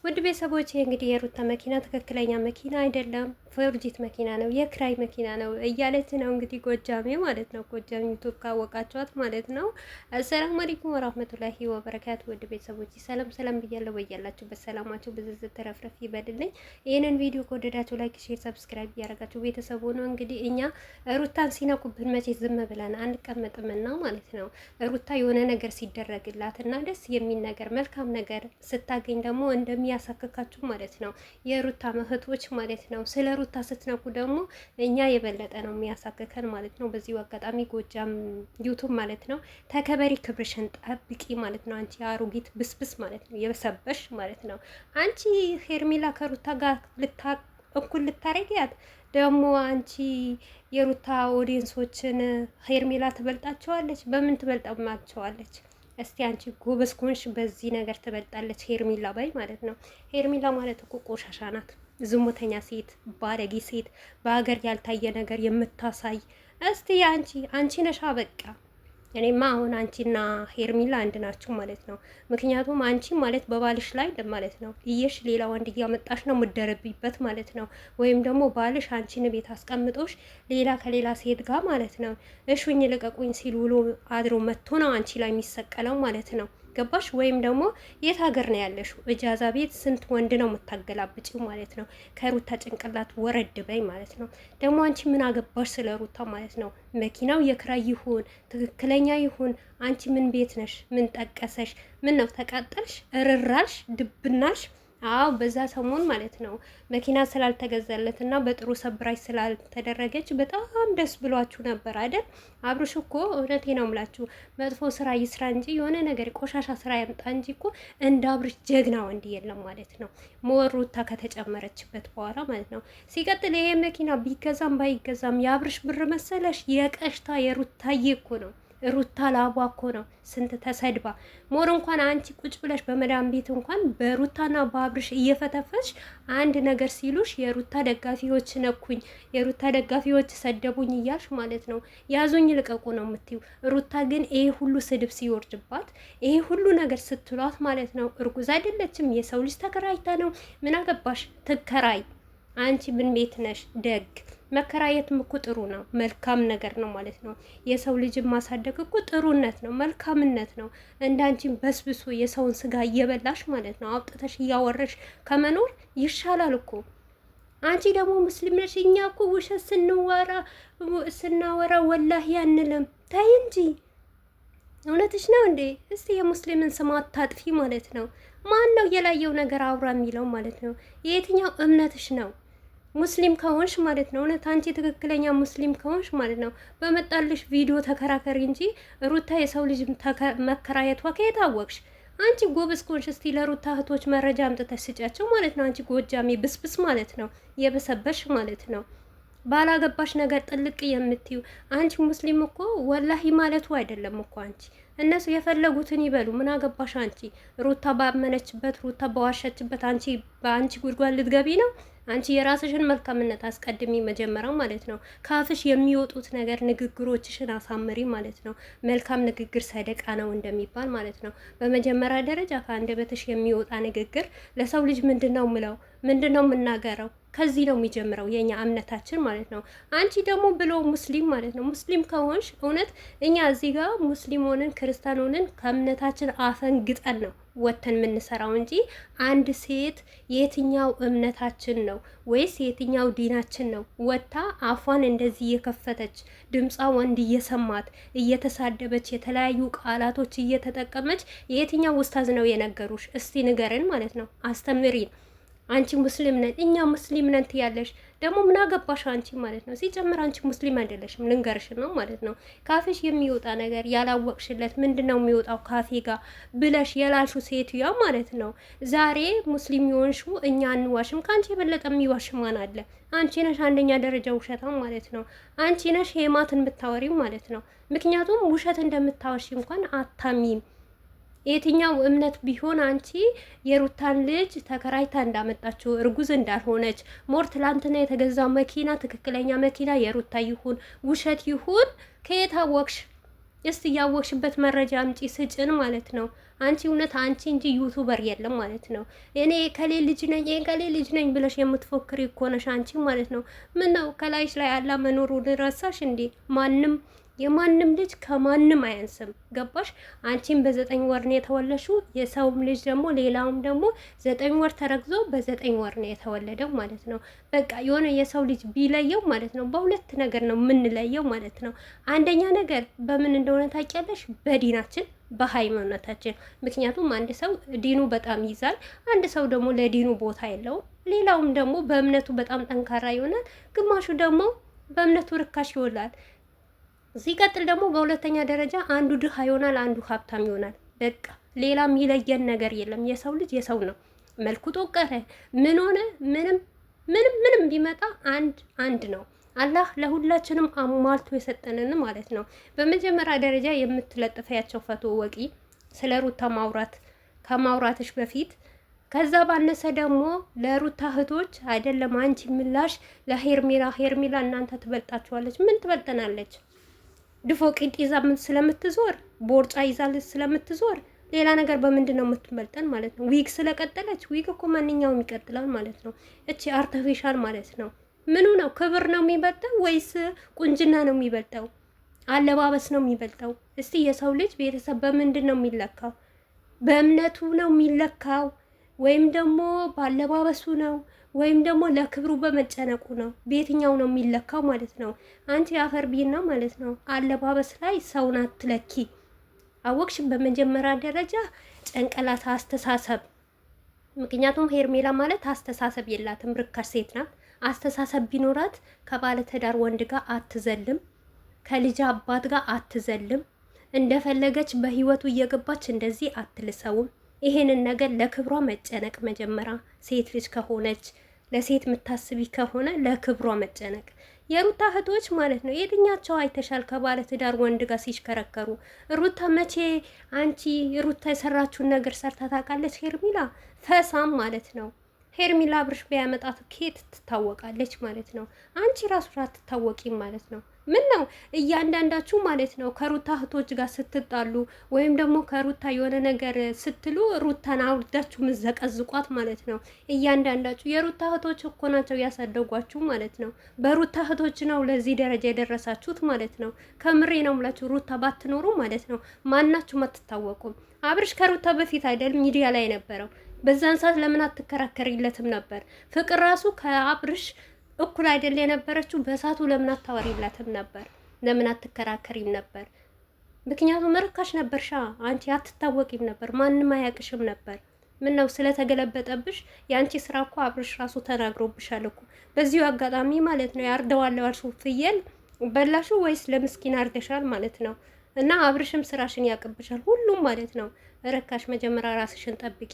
ውድ ቤተሰቦች እንግዲህ የሩታ መኪና ትክክለኛ መኪና አይደለም፣ ፎርጂት መኪና ነው፣ የክራይ መኪና ነው እያለች ነው እንግዲህ ጎጃሜ ማለት ነው። ጎጃሜ ዩቱብ ካወቃችኋት ማለት ነው። አሰላሙ አለይኩም ወራህመቱላሂ ወበረካቱ። ውድ ቤተሰቦች ሰላም ሰላም ብያለሁ። በያላችሁበት ሰላማችሁ ብዝዝት ተረፍረፍ ይበልልኝ። ይህንን ቪዲዮ ከወደዳችሁ ላይክ፣ ሼር፣ ሰብስክራይብ እያደረጋችሁ ቤተሰቡ ነው እንግዲህ እኛ ሩታን ሲነኩብን መቼ ዝም ብለን አንቀመጥምና ማለት ነው። ሩታ የሆነ ነገር ሲደረግላት እና ደስ የሚል ነገር መልካም ነገር ስታገኝ ደግሞ እንደሚያሳክካችሁ ማለት ነው የሩታ እህቶች ማለት ነው። ስለ ሩታ ስትነኩ ደግሞ እኛ የበለጠ ነው የሚያሳክከን ማለት ነው። በዚሁ አጋጣሚ ጎጃም ዩቱብ ማለት ነው ተከበሪ፣ ክብርሽን ጠብቂ ማለት ነው። አንቺ አሮጊት ብስብስ ማለት ነው፣ የበሰበሽ ማለት ነው። አንቺ ሄርሜላ ከሩታ ጋር እኩል ልታረጊያት ደግሞ አንቺ የሩታ ኦዲየንሶችን ሄርሜላ ትበልጣቸዋለች። በምን ትበልጣቸዋለች? እስቲ አንቺ ጎበዝ ኮንሽ በዚህ ነገር ትበልጣለች ሄርሜላ ባይ ማለት ነው። ሄርሜላ ማለት እኮ ቆሻሻ ናት፣ ዝሙተኛ ሴት፣ ባለጌ ሴት፣ በሀገር ያልታየ ነገር የምታሳይ። እስቲ አንቺ ነሻ በቃ። እኔማ አሁን አንቺና ሄርሚላ አንድ ናችሁ ማለት ነው። ምክንያቱም አንቺ ማለት በባልሽ ላይ ማለት ነው እየሽ ሌላ ወንድ እያመጣሽ ነው የምትደረብበት ማለት ነው። ወይም ደግሞ ባልሽ አንቺን ቤት አስቀምጦሽ ሌላ ከሌላ ሴት ጋር ማለት ነው እሹኝ ልቀቁኝ ሲል ውሎ አድሮ መጥቶ ነው አንቺ ላይ የሚሰቀለው ማለት ነው። ገባሽ? ወይም ደግሞ የት ሀገር ነው ያለሽው? እጃዛ ቤት ስንት ወንድ ነው የምታገላብጭው ማለት ነው። ከሩታ ጭንቅላት ወረድ በይ ማለት ነው። ደግሞ አንቺ ምን አገባሽ ስለ ሩታ ማለት ነው። መኪናው የክራይ ይሁን ትክክለኛ ይሁን አንቺ ምን ቤት ነሽ? ምን ጠቀሰሽ? ምን ነው ተቃጠልሽ? እርራልሽ? ድብናልሽ? አዎ በዛ ሰሞን ማለት ነው መኪና ስላልተገዛለት እና በጥሩ ሰብራች ስላልተደረገች በጣም ደስ ብሏችሁ ነበር አይደል? አብርሽ እኮ እውነቴ ነው የምላችሁ መጥፎ ስራ ይስራ እንጂ የሆነ ነገር ቆሻሻ ስራ ያምጣ እንጂ እኮ እንደ አብርሽ ጀግና ወንድ የለም ማለት ነው። ሩታ ከተጨመረችበት በኋላ ማለት ነው። ሲቀጥል ይሄ መኪና ቢገዛም ባይገዛም የአብርሽ ብር መሰለሽ? የቀሽታ የሩታዬ እኮ ነው። ሩታ ላቧ እኮ ነው ስንት ተሰድባ ሞር እንኳን አንቺ ቁጭ ብለሽ በመዳም ቤት እንኳን በሩታና በአብርሽ እየፈተፈች አንድ ነገር ሲሉሽ የሩታ ደጋፊዎች ነኩኝ፣ የሩታ ደጋፊዎች ሰደቡኝ እያልሽ ማለት ነው ያዙኝ ልቀቁ ነው የምትዩ። ሩታ ግን ይሄ ሁሉ ስድብ ሲወርድባት ይሄ ሁሉ ነገር ስትሏት ማለት ነው እርጉዝ አይደለችም። የሰው ልጅ ተከራይታ ነው። ምን አገባሽ ትከራይ። አንቺ ምን ቤት ነሽ? ደግ መከራየትም እኮ ጥሩ ነው፣ መልካም ነገር ነው ማለት ነው። የሰው ልጅን ማሳደግ እኮ ጥሩነት ነው፣ መልካምነት ነው። እንዳንቺን በስብሶ የሰውን ስጋ እየበላሽ ማለት ነው አውጥተሽ እያወረሽ ከመኖር ይሻላል እኮ። አንቺ ደግሞ ሙስሊም ነሽ። እኛ እኮ ውሸት ስናወራ ወላሂ አንልም። ታይ እንጂ እውነትሽ ነው እንዴ? እስቲ የሙስሊምን ስም አታጥፊ ማለት ነው። ማን ነው የላየው ነገር አውራ የሚለው ማለት ነው? የየትኛው እምነትሽ ነው? ሙስሊም ከሆንሽ ማለት ነው እውነት አንቺ ትክክለኛ ሙስሊም ከሆንሽ ማለት ነው በመጣልሽ ቪዲዮ ተከራከሪ እንጂ ሩታ የሰው ልጅ መከራየቷ ከየት አወቅሽ? አንቺ ጎበዝ ከሆንሽ እስቲ ለሩታ እህቶች መረጃ አምጥተሽ ስጫቸው ማለት ነው። አንቺ ጎጃሜ ብስብስ ማለት ነው የበሰበሽ ማለት ነው። ባላገባሽ ነገር ጥልቅ የምትዩ አንቺ ሙስሊም እኮ ወላሂ ማለቱ አይደለም እኮ አንቺ እነሱ የፈለጉትን ይበሉ። ምን አገባሽ አንቺ? ሩታ ባመነችበት ሩታ በዋሸችበት አንቺ በአንቺ ጉድጓድ ልትገቢ ነው? አንቺ የራስሽን መልካምነት አስቀድሚ መጀመሪያው ማለት ነው። ካፍሽ የሚወጡት ነገር ንግግሮችሽን አሳምሪ ማለት ነው። መልካም ንግግር ሰደቃ ነው እንደሚባል ማለት ነው። በመጀመሪያ ደረጃ ከአንደበትሽ የሚወጣ ንግግር ለሰው ልጅ ምንድነው ምለው ምንድነው የምናገረው? ከዚህ ነው የሚጀምረው የኛ እምነታችን ማለት ነው። አንቺ ደግሞ ብሎ ሙስሊም ማለት ነው። ሙስሊም ከሆንሽ እውነት እኛ እዚህ ጋር ሙስሊም ሆነን ክርስቲያን ሆነን ከእምነታችን አፈንግጠን ነው ወተን የምንሰራው እንጂ አንድ ሴት የትኛው እምነታችን ነው ወይስ የትኛው ዲናችን ነው ወታ አፏን እንደዚህ እየከፈተች ድምጿ ወንድ እየሰማት እየተሳደበች የተለያዩ ቃላቶች እየተጠቀመች የትኛው ውስታዝ ነው የነገሩሽ? እስቲ ንገርን ማለት ነው። አስተምሪን። አንቺ ሙስሊም ነን እኛ ሙስሊም ነን ትያለሽ። ደግሞ ምን አገባሽ አንቺ ማለት ነው። ሲጨምር አንቺ ሙስሊም አይደለሽም ልንገርሽ ነው ማለት ነው። ካፌሽ የሚወጣ ነገር ያላወቅሽለት ምንድነው የሚወጣው ካፌ ጋር ብለሽ የላልሹ ሴትዮዋ ማለት ነው። ዛሬ ሙስሊም የሆንሹ እኛ አንዋሽም። ከአንቺ የበለጠ የሚዋሽ ማን አለ? አንቺ ነሽ አንደኛ ደረጃ ውሸታም ማለት ነው። አንቺ ነሽ ሄማትን የምታወሪው ማለት ነው። ምክንያቱም ውሸት እንደምታወሽ እንኳን አታሚም። የትኛው እምነት ቢሆን አንቺ የሩታን ልጅ ተከራይታ እንዳመጣችው እርጉዝ እንዳልሆነች ሞር ትላንትና የተገዛ መኪና ትክክለኛ መኪና የሩታ ይሁን ውሸት ይሁን ከየት አወቅሽ? እስቲ ያወቅሽበት መረጃ አምጪ ስጭን ማለት ነው። አንቺ እውነት አንቺ እንጂ ዩቱበር የለም ማለት ነው። እኔ ከሌ ልጅ ነኝ ከሌ ልጅ ነኝ ብለሽ የምትፎክሪ እኮ ነሽ አንቺ ማለት ነው። ምን ነው ከላይሽ ላይ አላ መኖሩን ረሳሽ እንዴ? የማንም ልጅ ከማንም አያንስም። ገባሽ? አንቺም በ9 ወር ነው የተወለሽው። የሰውም ልጅ ደግሞ ሌላውም ደግሞ 9 ወር ተረግዞ በ9 ወር ነው የተወለደው ማለት ነው። በቃ የሆነ የሰው ልጅ ቢለየው ማለት ነው በሁለት ነገር ነው የምንለየው ማለት ነው። አንደኛ ነገር በምን እንደሆነ ታውቂያለሽ? በዲናችን በሃይማኖታችን። ምክንያቱም አንድ ሰው ዲኑ በጣም ይዛል፣ አንድ ሰው ደግሞ ለዲኑ ቦታ የለውም። ሌላውም ደግሞ በእምነቱ በጣም ጠንካራ ይሆናል፣ ግማሹ ደግሞ በእምነቱ ርካሽ ይሆናል። ሲቀጥል ደግሞ በሁለተኛ ደረጃ አንዱ ድሃ ይሆናል፣ አንዱ ሀብታም ይሆናል። በቃ ሌላ የሚለየን ነገር የለም። የሰው ልጅ የሰው ነው። መልኩ ጦቀረ ምን ሆነ ምንም ቢመጣ አንድ ነው። አላህ ለሁላችንም አሟልቶ የሰጠንን ማለት ነው። በመጀመሪያ ደረጃ የምትለጥፈያቸው ፈቶ ወቂ ስለ ሩታ ከማውራትሽ በፊት ከዛ ባነሰ ደግሞ ለሩታ እህቶች አይደለም አንቺ ምላሽ ሄርሜላ እናንተ ትበልጣችኋለች። ምን ትበልጠናለች? ድፎ ቂጥ ይዛ ስለምትዞር ቦርጫ ይዛ ስለምትዞር ሌላ ነገር በምንድን ነው የምትበልጠን ማለት ነው? ዊግ ስለቀጠለች ዊግ እኮ ማንኛውም ይቀጥላል ማለት ነው። እቺ አርቲፊሻል ማለት ነው። ምኑ ነው ክብር ነው የሚበልጠው ወይስ ቁንጅና ነው የሚበልጠው? አለባበስ ነው የሚበልጠው? እስቲ የሰው ልጅ ቤተሰብ በምንድን ነው የሚለካው? በእምነቱ ነው የሚለካው ወይም ደግሞ ባለባበሱ ነው ወይም ደግሞ ለክብሩ በመጨነቁ ነው? በየትኛው ነው የሚለካው ማለት ነው? አንቺ አፈር ቢና ማለት ነው አለባበስ ላይ ሰውን አትለኪ። አወቅሽ? በመጀመሪያ ደረጃ ጭንቅላት አስተሳሰብ። ምክንያቱም ሄርሜላ ማለት አስተሳሰብ የላትም፣ ርካሽ ሴት ናት። አስተሳሰብ ቢኖራት ከባለ ትዳር ወንድ ጋር አትዘልም፣ ከልጅ አባት ጋር አትዘልም፣ እንደፈለገች በህይወቱ እየገባች እንደዚህ አትልሰውም። ይሄንን ነገር ለክብሯ መጨነቅ መጀመሪያ ሴት ልጅ ከሆነች ለሴት የምታስቢ ከሆነ ለክብሯ መጨነቅ። የሩታ እህቶች ማለት ነው የትኛቸው አይተሻል ከባለ ትዳር ወንድ ጋር ሲሽከረከሩ? ሩታ መቼ አንቺ ሩታ የሰራችውን ነገር ሰርታ ታውቃለች? ሄርሜላ ፈሳም ማለት ነው። ሄርሜላ አብርሽ ቢያመጣት ኬት ትታወቃለች ማለት ነው። አንቺ ራሱ አትታወቂም ማለት ነው። ምን ነው እያንዳንዳችሁ ማለት ነው ከሩታ እህቶች ጋር ስትጣሉ ወይም ደግሞ ከሩታ የሆነ ነገር ስትሉ ሩታን አውርዳችሁ ምዘቀዝቋት ማለት ነው። እያንዳንዳችሁ የሩታ እህቶች እኮ ናቸው ያሳደጓችሁ ማለት ነው። በሩታ እህቶች ነው ለዚህ ደረጃ የደረሳችሁት ማለት ነው። ከምሬ ነው የምላችሁ። ሩታ ባትኖሩ ማለት ነው ማናችሁም አትታወቁም። አብርሽ ከሩታ በፊት አይደል ሚዲያ ላይ የነበረው? በዛን ሰዓት ለምን አትከራከሪለትም ነበር? ፍቅር ራሱ ከአብርሽ እኩል አይደል የነበረችው? በሳቱ ለምን አታወሪላትም ነበር? ለምን አትከራከሪም ነበር? ምክንያቱም ርካሽ ነበርሻ አንቺ፣ አትታወቂም ነበር፣ ማንም አያውቅሽም ነበር። ምን ነው ስለተገለበጠብሽ? የአንቺ ስራ እኮ አብርሽ ራሱ ተናግሮብሻል እኮ። በዚሁ አጋጣሚ ማለት ነው ያርደዋለሁ አልሽው ፍየል በላሹ ወይስ ለምስኪን አርደሻል ማለት ነው? እና አብርሽም ስራሽን ያቅብሻል ሁሉም ማለት ነው። ርካሽ መጀመሪያ ራስሽን ጠብቂ።